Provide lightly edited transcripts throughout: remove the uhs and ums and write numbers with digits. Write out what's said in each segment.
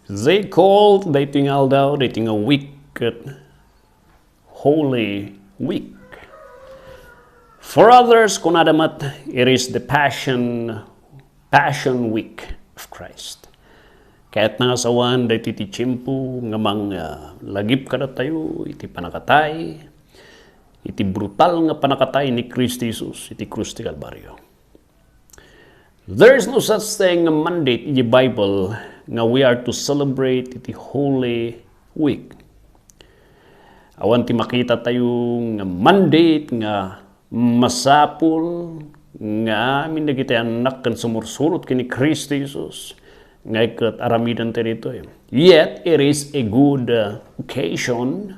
They called dating aldaw, dating a wicked, holy week. For others, kunadamat, it is the passion week of Christ. Kahit nangasawan, dahi iti tiyempo, ngamang lagip kada tayo, iti panakatay, iti brutal nga panakatay ni Kristo Jesus, iti krus ti Kalbaryo. There is no such thing a mandate in the Bible nga we are to celebrate iti Holy Week. Awan ti makita tayo nga mandate nga masapul nga amin na kita anak kan sumursurot kini Kristo Jesus nga ikat aramidan tayo dito. Yet, it is a good occasion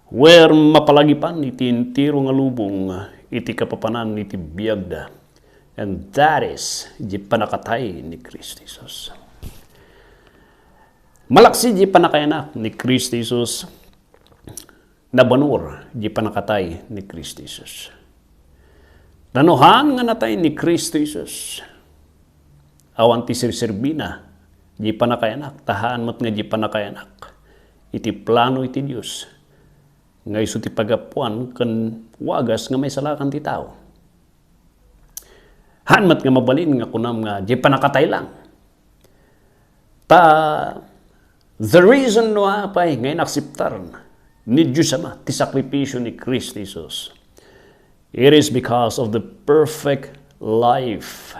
where mapalagipan iti intiro nga lubong iti kapapanan iti biyagda. And that is di panakatay ni Kristo Jesus. Malaksi di panakayanak ni Kristo Jesus na banur di panakatay ni Kristo Jesus. Nanuhan nga natay ni Kristo Jesus. Awan ti sirsirbina di panakayanak. Tahaan mat nga di panakayanak. Iti plano iti Diyos. Nga iso ti pagapuan kan wagas nga may salakan ti tao. Hanmat nga mabalin nga kunam nga di panakatay lang. The reason no apay ngayon akseptar ni Diyos Ama ti sakripisyo ni Kristo Jesus. It is because of the perfect life.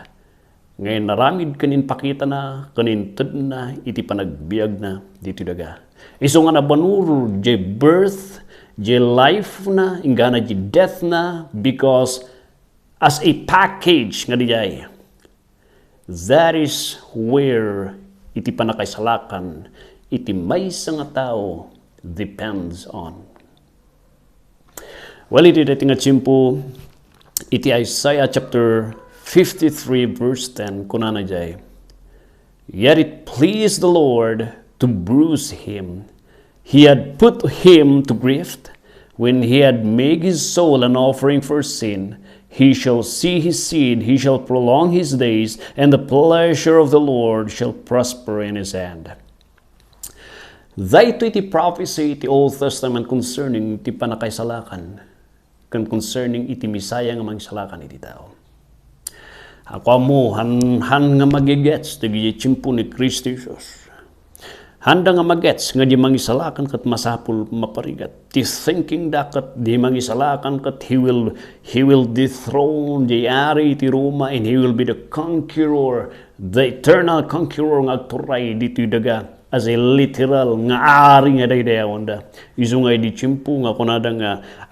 Ngayon naramid kanin pakita na, kanin tud na, iti panagbiag na, dito daga. Iso nga nabanuro, di birth, di life na, ingana di death na, because as a package nga dijay. That is where iti panakaisalakan, iti maysa nga tao depends on. Well, iti dati nga tiyempo, iti Isaiah chapter 53 verse 10, kunana jay, yet it pleased the Lord to bruise him. He had put him to grief when he had made his soul an offering for sin. He shall see his seed, he shall prolong his days, and the pleasure of the Lord shall prosper in his hand. Dahito iti prophecy iti Old Testament concerning iti panakaisalakan, concerning iti misaya nga mangisalakan iti tao. Ako mo, han nga magigets, iti tiyempo ni Kristo Jesus. Handa nga magets nga di mangisalakan kat masapul maparigat. Ti thinking dakat di mangisalakan kat he will dethrone the ari ti Roma, and he will be the conqueror, the eternal conqueror nga agturay dito daga as a literal nga ari nga daydayawan da. Isu nga di tiyempo nga kunada nga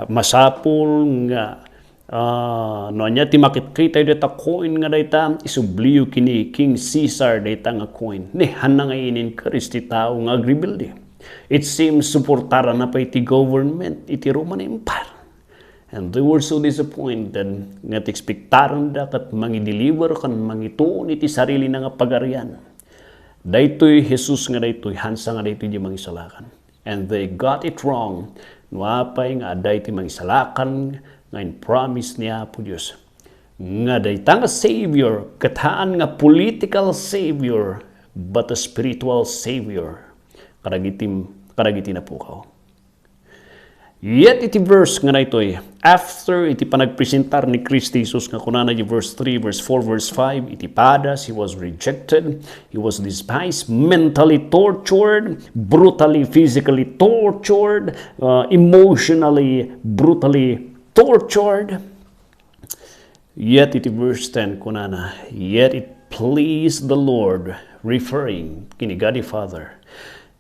masapul nga no anya ti makit-kita data coin nga dayta isubliyo kini King Caesar dayta nga coin. Ni hanang inin Kristi tao nga agribildi. It seems suportara na pa iti government iti Roman Empire. And they were so disappointed nga expectaran da kat mangi-deliver kan mangituon iti sarili na nga pagarian. Daytoy Jesus nga daytoy hansa nga daytoy di mangisalakan. And they got it wrong. Nuapay nga aday ti mangisalakan ngayon promise niya po Diyos nga dayta nga Savior, kataan nga political Savior, but a spiritual Savior. Karagiti na po kao. Yet iti verse nga na ito'y, after iti panagpresentar ni Kristo Jesus nga kunana di verse 3, verse 4, verse 5, iti padas, he was rejected, he was despised, mentally tortured, brutally, physically tortured, emotionally, brutally tortured. Yet it verse 10 kunana, yet it pleased the Lord, referring kini God the Father,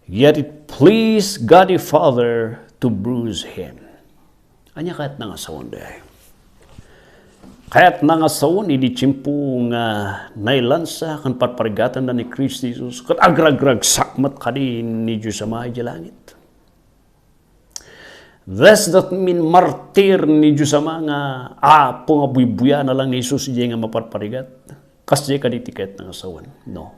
yet it pleased God the Father to bruise him. Anya kahit nangasawon dahi. Kahit nangasawon, idi tiyempo nga nailansa kan patparigatan na ni Kristo Jesus, kat agragrag sakmat kadi ni Diyos Ama di langit. Does that mean martir ni Diyos Ama nga apo nga buya na lang ni Jesus di nga mapatparigat? Kasi ka di tiket ng asawan. No.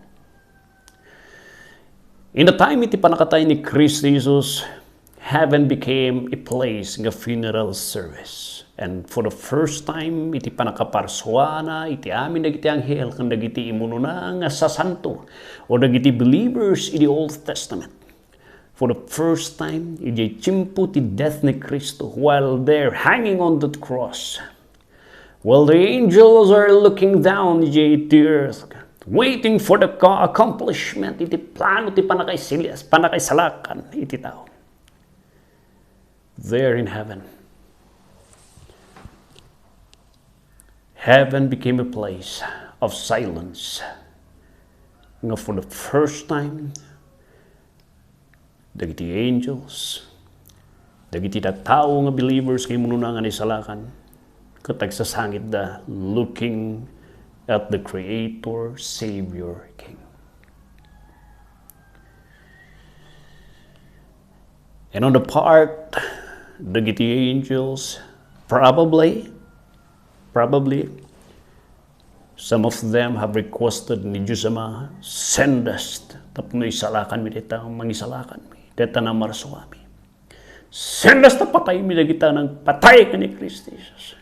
In the time iti panakatay ni Kristo Jesus, heaven became a place nga funeral service. And for the first time, iti panakaparswana, iti amin dagiti anghel, kan dagiti imununa nga sasanto, o dagiti believers in the Old Testament. For the first time, iti chimpo ti death ni Kristo while they're hanging on that cross. While the angels are looking down iti earth, waiting for the accomplishment, iti plano ti panakaisalakan, iti tao. There in heaven. Heaven became a place of silence. Nga for the first time, dagiti angels, dagiti tao nga believers kay mununangan isalakan, katagsasangit da looking at the Creator, Savior, King. And on the part, dagiti angels, probably, some of them have requested ni Diyos Ama, send us, tapno isalakan mi dita, mangisalakan mi, dita na marsuami. Send us, tapatay mi dagita ng patay ka ni Kristo Jesus.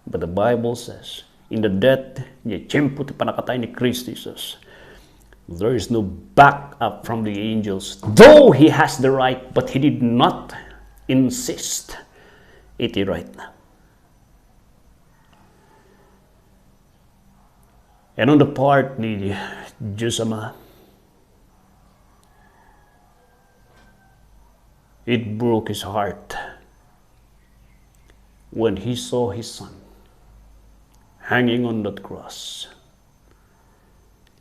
But the Bible says, in the death, niya tiyempo ti panakatay ni Kristo Jesus, there is no backup from the angels, though he has the right, but he did not insist. Iti right na. And on the part ni Diyos Ama, it broke his heart when he saw his son hanging on that cross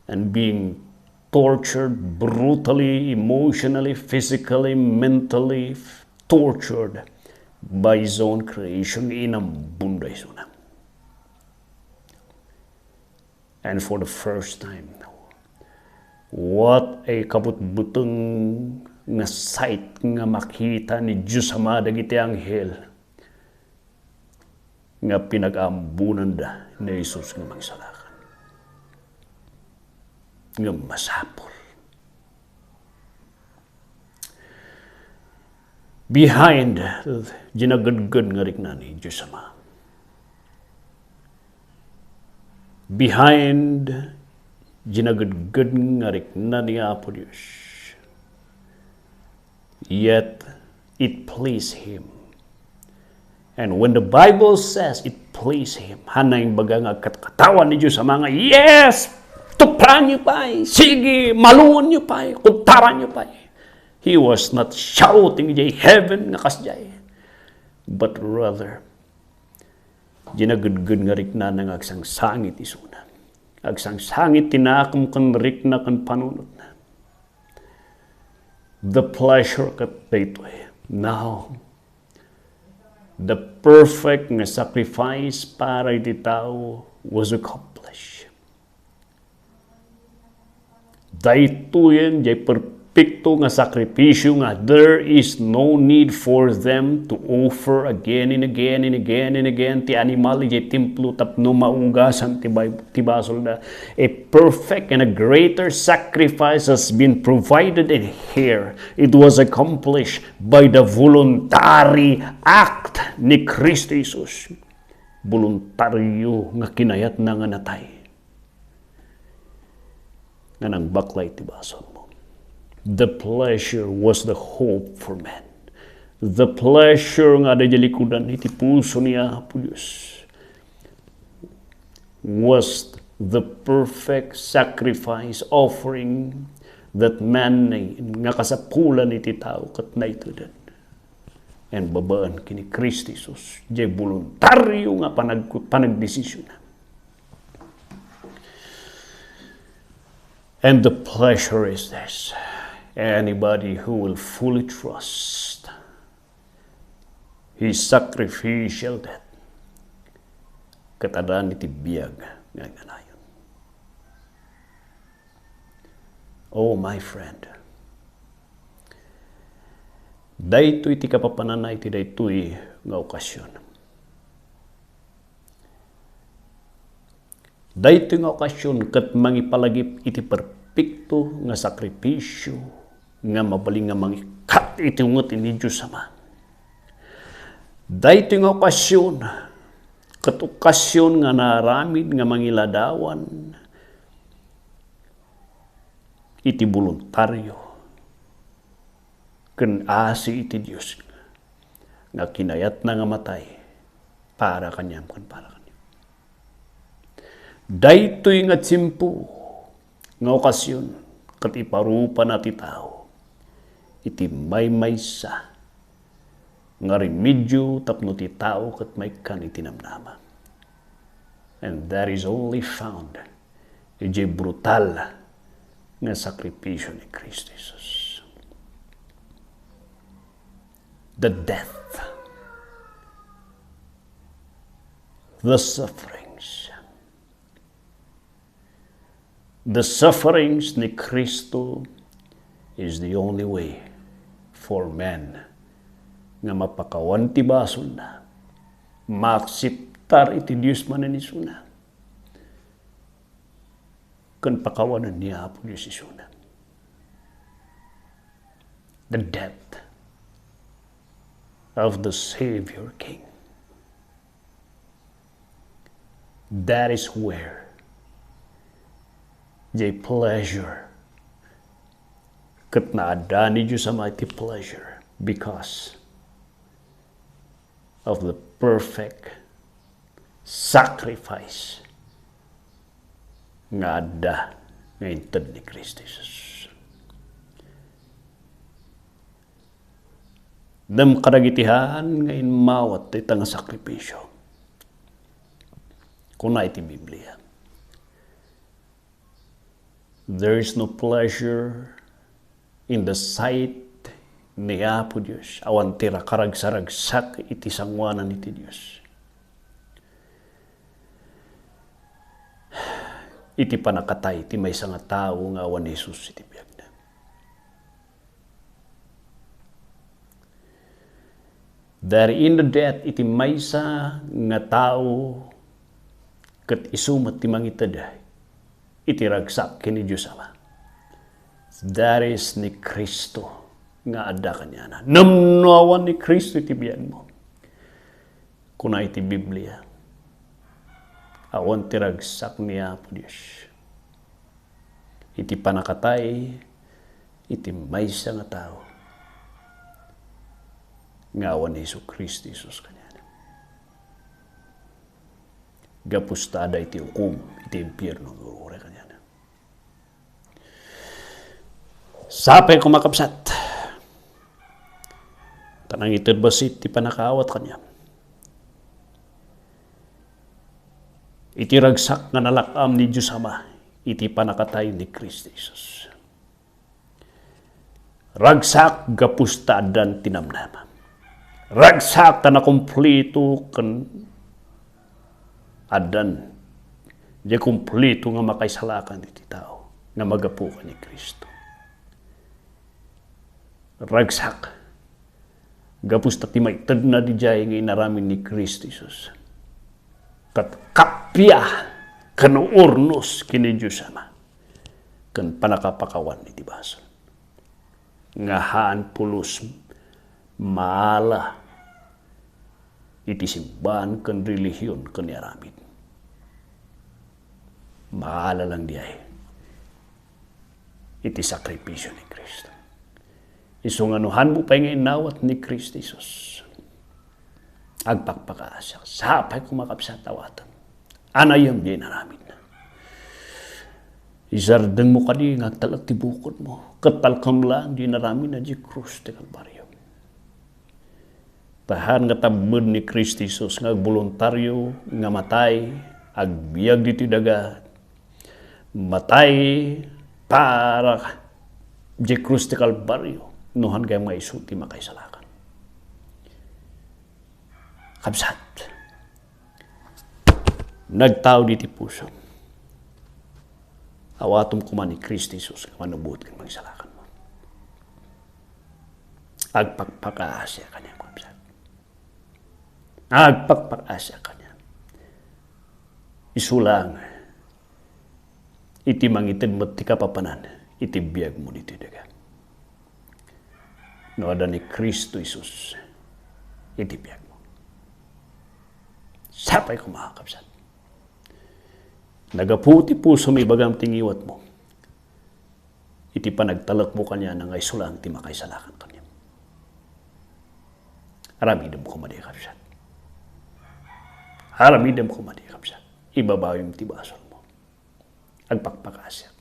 and being tortured brutally, emotionally, physically, mentally tortured by his own creation, inambunda isuna. And for the first time, what a kabutbutang nga sight nga makita ni Diyos Ama dagiti anghel nga pinag-ambunan da ni Jesus nga magsalakan. Nga masapol. Behind, ginagad-gad nga rikna ni Diyos Ama. Behind, ginagad-gad nga rikna ni Apo Diyos. Yet, it pleased Him. And when the Bible says it pleased Him, hanay baga nga katawan ni Diyos sa mga, yes! Tupran niyo pa eh! Sige! Maluon niyo pa eh! Kuntaran niyo pa eh! He was not shouting jay heaven nga kasjay, but rather, ginagudgud nga rikna ng agsang sangit isuna. Agsang sangit tinakam kan rikna kan panunod na. The pleasure kat dito eh. Now, the perfect nga sacrifice para iti tao was accomplished. Dito yan, jay perfecto nga sakripisyo nga, there is no need for them to offer again and again and again and again ti animal, jay templo tapno maugasan ti basol na. A perfect and a greater sacrifice has been provided in here. It was accomplished by the voluntary act ni Kristo Jesus. Voluntaryo nga kinayat na nga natay. Nga nang baklay ti basol mo. The pleasure was the hope for men. The pleasure nga da jalikudan iti puso niya po Diyos was the perfect sacrifice offering that man nga kasapulan iti tao kat na ito din. And babaan kini Kristo Jesus jay voluntaryo nga panagdesisyon. And the pleasure is this. Anybody who will fully trust His sacrificial death, katadaan iti biyag nga ganayon. Oh, my friend, daytoy iti kapapananay iti daytoy nga okasyon. Daytoy nga okasyon kat mangipalagip iti perpekto nga sakripisyo nga mabaling nga mangikat iti unget ni Diyos Ama. Dahito nga okasyon, katukasyon nga naramid nga mangiladawan, iti voluntaryo, ken asi iti Diyos, nga kinayat na nga matay, para kanyam, kan para kanyam. Dahito'y nga tsimpo, nga okasyon, kat iparupa na ti tao, iti may-maysa, nga remedyo tapno ti tao kat may kan itinamnama. And that is only found iti brutal nga sakripisyo ni Kristo Jesus. The death, the sufferings ni Kristo is the only way for men nga mapakawan ti bason na, maaksiptar iti Diyos manan isuna, kan pakawanan niya po Diyos isuna. The death of the Savior King. That is where the pleasure, kat naada ni Diyos sa mighty pleasure, because of the perfect sacrifice nga ada nga inted ni Kristo Jesus. Dam kadagitihan nga inmawat ita nga sakripisyo. Kuna iti Biblia. There is no pleasure in the sight ni Apo Diyos, awan tira karagsaragsak iti sangwanan iti Diyos. Iti panakatay, iti may nga tao nga awan HESUS iti biyag na. There in the death, iti may nga tao kat isumat ti mangitaday, iti ragsak kini Diyos Ama. That is ni Kristo nga ada kanya na. Namnawan ni Kristo iti biyan mo. Kuna iti Biblia, awan tiragsak niya po Diyos. Iti panakatay, iti maysa nga tao. Nga awan ni Kristo Jesus kanya na. Gapustada iti hukum, iti impyerno nga ure kanya na. Sapay kumakapsat. Tanang itid basit, ti panakaawat kanya. Iti ragsak nga nalakam ni Diyos Ama, iti panakatay ni Kristo Jesus. Ragsak gapustadan tinamnama. Ragsak ka na kumplito kan adan. Di kumplito nga makaisalakan iti tao, nga magapukan ni Kristo. Ragsak gapus tati maitad na di jay nga inaramin ni Kristo Jesus. Kat kapya kano urnos kini Diyos Ama. Kan panakapakawan iti bason. Nga haan pulos maala iti simbahan kan relihiyon kan yaramid. Maala lang di ay iti sakripisyo ni Kristo. Isunganuhan mo pa yung inawat ni Kristo Jesus. Agpakpakaasyak. Sapay kumakapsa tawatan. Anayam di naramid na. Isardeng mo kadi ngagtalag ti bukod mo. Katalkam lang di naramid na di krus ti Kalbaryo. Tahan nga tabud ni Kristo Jesus nga voluntaryo nga matay. Agbiag diti daga. Matay para di krus ti Kalbaryo. Nuhan kayong mga isuti makaisalakan. Kabsat. Nagtao diti puso. Awatom kuman ni Kristo Jesus nga manubot kang magisalakan mo. Agpakpakaasya kanya, kabsat. Agpakpakaasya kanya. Isulang. Iti mangitid mo ti kapapanan. Iti biyag mo diti daga. No ada ni Kristo Jesus, iti biyag mo. Sapay ko mga kapsat. Nagaputi puso may bagam tingiwat mo. Iti panagtalak mo kanya na ngay sulang ti makaisalakan kanya. Aramidam ko madi kapsat. Aramidam ko madi kapsat. Ibabaw yung tibasol mo. Agpakpakasya.